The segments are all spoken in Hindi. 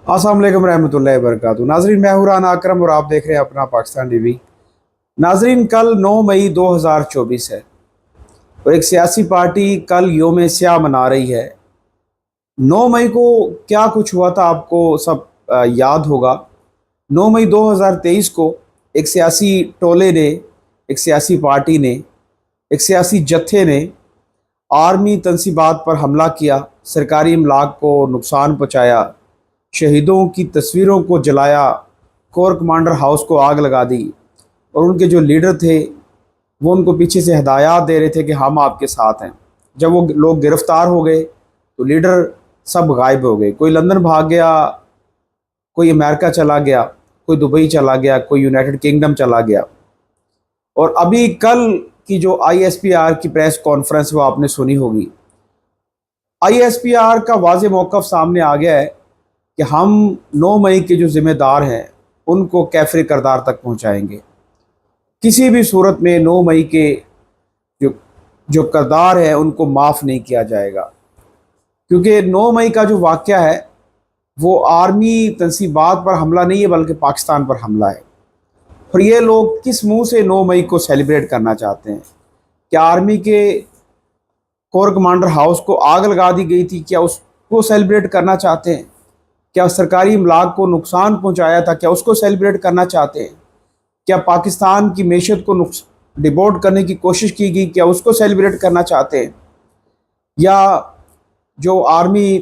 अस्सलाम वालेकुम रहमतुल्लाहि व बरकातहू। नाजरीन, मैं हूं राना अकरम और आप देख रहे हैं अपना पाकिस्तान टीवी। नाजरीन, कल 9 मई 2024 है और एक सियासी पार्टी कल योम स्याह मना रही है। 9 मई को क्या कुछ हुआ था आपको सब याद होगा। 9 मई 2023 को एक सियासी टोले ने, एक सियासी पार्टी ने, एक सियासी जत्थे ने आर्मी तनसीबात पर हमला किया, सरकारी इमलाक को नुकसान पहुँचाया, शहीदों की तस्वीरों को जलाया, कोर कमांडर हाउस को आग लगा दी और उनके जो लीडर थे वो उनको पीछे से हदायत दे रहे थे कि हम आपके साथ हैं। जब वो लोग गिरफ्तार हो गए तो लीडर सब गायब हो गए। कोई लंदन भाग गया, कोई अमेरिका चला गया, कोई दुबई चला गया, कोई यूनाइटेड किंगडम चला गया। और अभी कल की जो ISPR की प्रेस कॉन्फ्रेंस वो आपने सुनी होगी। ISPR का वाज़े मौक़िफ़ सामने आ गया है कि हम 9 मई के जो ज़िम्मेदार हैं उनको कैफ़रे करदार तक पहुंचाएंगे। किसी भी सूरत में 9 मई के जो जो करदार हैं उनको माफ़ नहीं किया जाएगा, क्योंकि 9 मई का जो वाक़या है वो आर्मी तनसीबात पर हमला नहीं है बल्कि पाकिस्तान पर हमला है। और ये लोग किस मुंह से 9 मई को सेलिब्रेट करना चाहते हैं? क्या आर्मी के कोर कमांडर हाउस को आग लगा दी गई थी, क्या उसको सेलिब्रेट करना चाहते हैं? क्या सरकारी इमलाक को नुकसान पहुंचाया था, क्या उसको सेलिब्रेट करना चाहते हैं? क्या पाकिस्तान की मैशत को डिबोर्ट करने की कोशिश की गई, क्या उसको सेलिब्रेट करना चाहते हैं? या जो आर्मी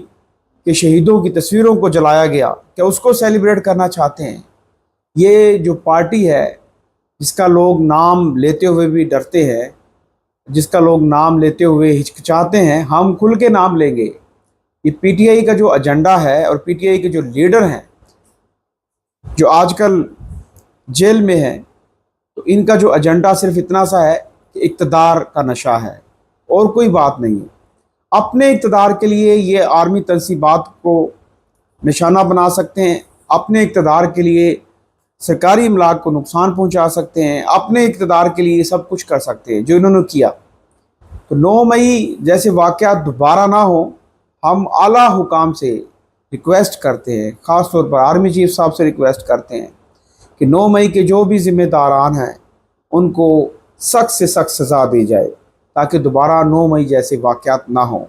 के शहीदों की तस्वीरों को जलाया गया, क्या उसको सेलिब्रेट करना चाहते हैं? ये जो पार्टी है जिसका लोग नाम लेते हुए भी डरते हैं, जिसका लोग नाम लेते हुए हिचकिचाते हैं, हम खुल के नाम लेंगे। ये PTI का जो एजेंडा है और PTI के जो लीडर हैं जो आजकल जेल में हैं, तो इनका जो एजेंडा सिर्फ इतना सा है कि इक़्तिदार का नशा है और कोई बात नहीं है। अपने इक़्तिदार के लिए ये आर्मी तनसीबात को निशाना बना सकते हैं, अपने इक़्तिदार के लिए सरकारी इमलाक को नुकसान पहुंचा सकते हैं, अपने इक़्तिदार के लिए सब कुछ कर सकते हैं जो इन्होंने किया। तो 9 मई जैसे वाक़यात दोबारा ना हो, हम आला हुकाम से रिक्वेस्ट करते हैं, ख़ास तौर पर आर्मी चीफ साहब से रिक्वेस्ट करते हैं कि 9 मई के जो भी ज़िम्मेदारान हैं उनको सख्त से सख्त सज़ा दी जाए ताकि दोबारा 9 मई जैसे वाक़यात ना हों।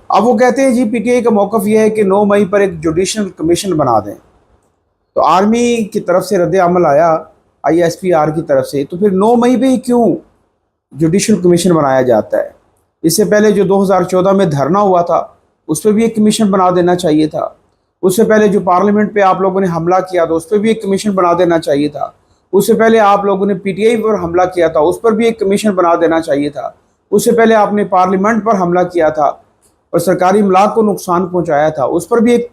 अब वो कहते हैं जी PTI का मौक़िफ़ ये है कि 9 मई पर एक जुडिशल कमीशन बना दें। तो आर्मी की तरफ से रद्द अमल आया ISPR की तरफ से, तो फिर 9 मई पे ही क्यों जुडिशल कमीशन बनाया जाता है? इससे पहले जो 2014 में धरना हुआ था उस पर भी एक कमीशन बना देना चाहिए था। उससे पहले जो पार्लियामेंट पे आप लोगों ने हमला किया था उस पर भी एक कमीशन बना देना चाहिए था। उससे पहले आप लोगों ने PTI पर हमला किया था उस पर भी एक कमीशन बना देना चाहिए था। उससे पहले आपने पार्लियामेंट पर हमला किया था और सरकारी इमलाक को नुकसान पहुँचाया था, उस पर भी एक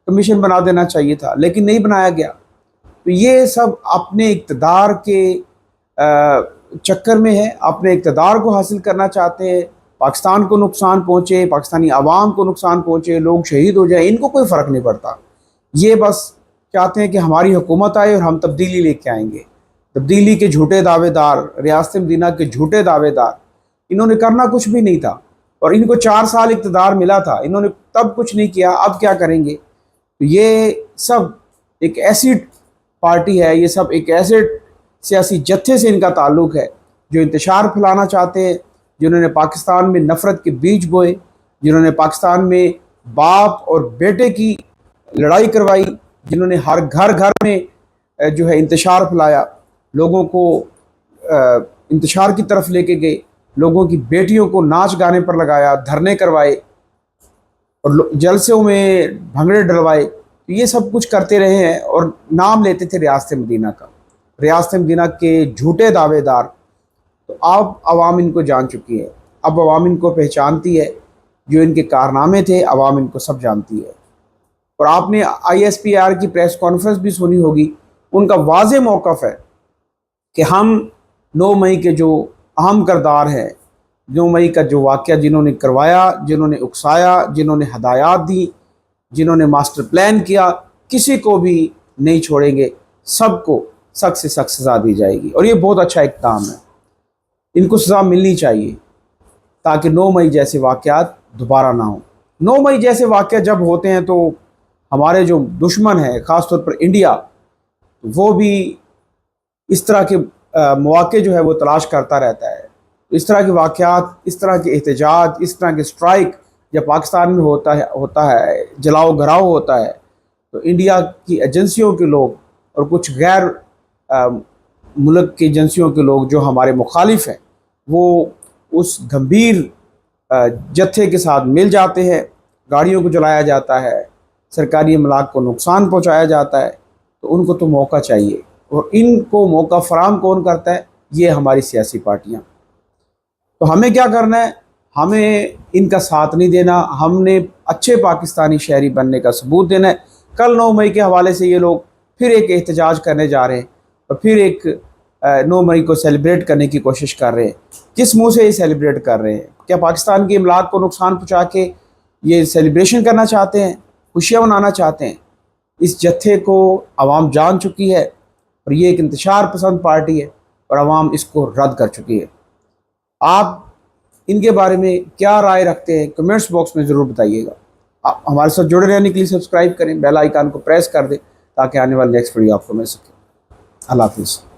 कमीशन बना देना चाहिए था, लेकिन नहीं बनाया गया। तो ये सब अपने इक़्तिदार के चक्कर में है, अपने इक़्तिदार को हासिल करना चाहते हैं। पाकिस्तान को नुकसान पहुँचे, पाकिस्तानी आवाम को नुकसान पहुँचे, लोग शहीद हो जाए, इनको कोई फ़र्क नहीं पड़ता। ये बस चाहते हैं कि हमारी हुकूमत आए और हम तब्दीली लेके आएंगे। तब्दीली के झूठे दावेदार, रियासत मदीना के झूठे दावेदार, इन्होंने करना कुछ भी नहीं था और इनको 4 साल इक़्तिदार मिला था, इन्होंने तब कुछ नहीं किया, अब क्या करेंगे? तो ये सब एक ऐसी पार्टी है, ये सब एक ऐसे सियासी जत्थे से इनका ताल्लुक़ है जो इंतशार फैलाना चाहते हैं, जिन्होंने पाकिस्तान में नफ़रत के बीज बोए, जिन्होंने पाकिस्तान में बाप और बेटे की लड़ाई करवाई, जिन्होंने हर घर घर में जो है इंतशार फैलाया, लोगों को इंतशार की तरफ लेके गए, लोगों की बेटियों को नाच गाने पर लगाया, धरने करवाए और जलसों में भंगड़े डलवाए। तो ये सब कुछ करते रहे हैं और नाम लेते थे रियासत मदीना का, रियासत मदीना के झूठे दावेदार। तो अब अवाम इनको जान चुकी है, अब अवाम इनको पहचानती है, जो इनके कारनामे थे अवाम इनको सब जानती है। और आपने ISPR की प्रेस कॉन्फ्रेंस भी सुनी होगी, उनका वाज़े मौक़िफ़ है कि हम 9 मई के जो अहम किरदार हैं, 9 मई का जो वाक़या जिन्होंने करवाया, जिन्होंने उकसाया, जिन्होंने हदायत दी, जिन्होंने मास्टर प्लान किया, किसी को भी नहीं छोड़ेंगे, सबको सख्त से सख्त सज़ा दी जाएगी। और ये बहुत अच्छा इक़दाम है, इनको सज़ा मिलनी चाहिए ताकि 9 मई जैसे वाक़यात दोबारा ना हो। 9 मई जैसे वाक़या जब होते हैं तो हमारे जो दुश्मन हैं, ख़ास तौर पर इंडिया, वो भी इस तरह के मौके जो है वो तलाश करता रहता है। इस तरह के वाक़यात, इस तरह के एहतजाज, इस तरह के स्ट्राइक जब पाकिस्तान में होता है, जलाओ घराव होता है, तो इंडिया की एजेंसियों के लोग और कुछ गैर मुल्क की एजेंसियों के लोग जो हमारे मुखालिफ हैं, वो उस गंभीर जत्थे के साथ मिल जाते हैं। गाड़ियों को जलाया जाता है, सरकारी अमलाक को नुकसान पहुंचाया जाता है। तो उनको तो मौका चाहिए, और इनको मौका फराहम कौन करता है? ये हमारी सियासी पार्टियां। तो हमें क्या करना है? हमें इनका साथ नहीं देना, हमने अच्छे पाकिस्तानी शहरी बनने का सबूत देना है। कल 9 मई के हवाले से ये लोग फिर एक एहतजाज करने जा रहे हैं और फिर एक 9 मई को सेलिब्रेट करने की कोशिश कर रहे हैं। किस मुंह से ये सेलिब्रेट कर रहे हैं? क्या पाकिस्तान की इमलाक को नुकसान पहुँचा के ये सेलिब्रेशन करना चाहते हैं, खुशियाँ मनाना चाहते हैं? इस जत्थे को आवाम जान चुकी है और ये एक इंतशार पसंद पार्टी है और आवाम इसको रद्द कर चुकी है। आप इनके बारे में क्या राय रखते हैं? कमेंट्स बॉक्स में ज़रूर बताइएगा। आप हमारे साथ जुड़े रहने के लिए सब्सक्राइब करें, बेल आइकन को प्रेस कर दें ताकि आने वाली नेक्स्ट वीडियो आपको मिल सके। अल्लाह हाफिज़।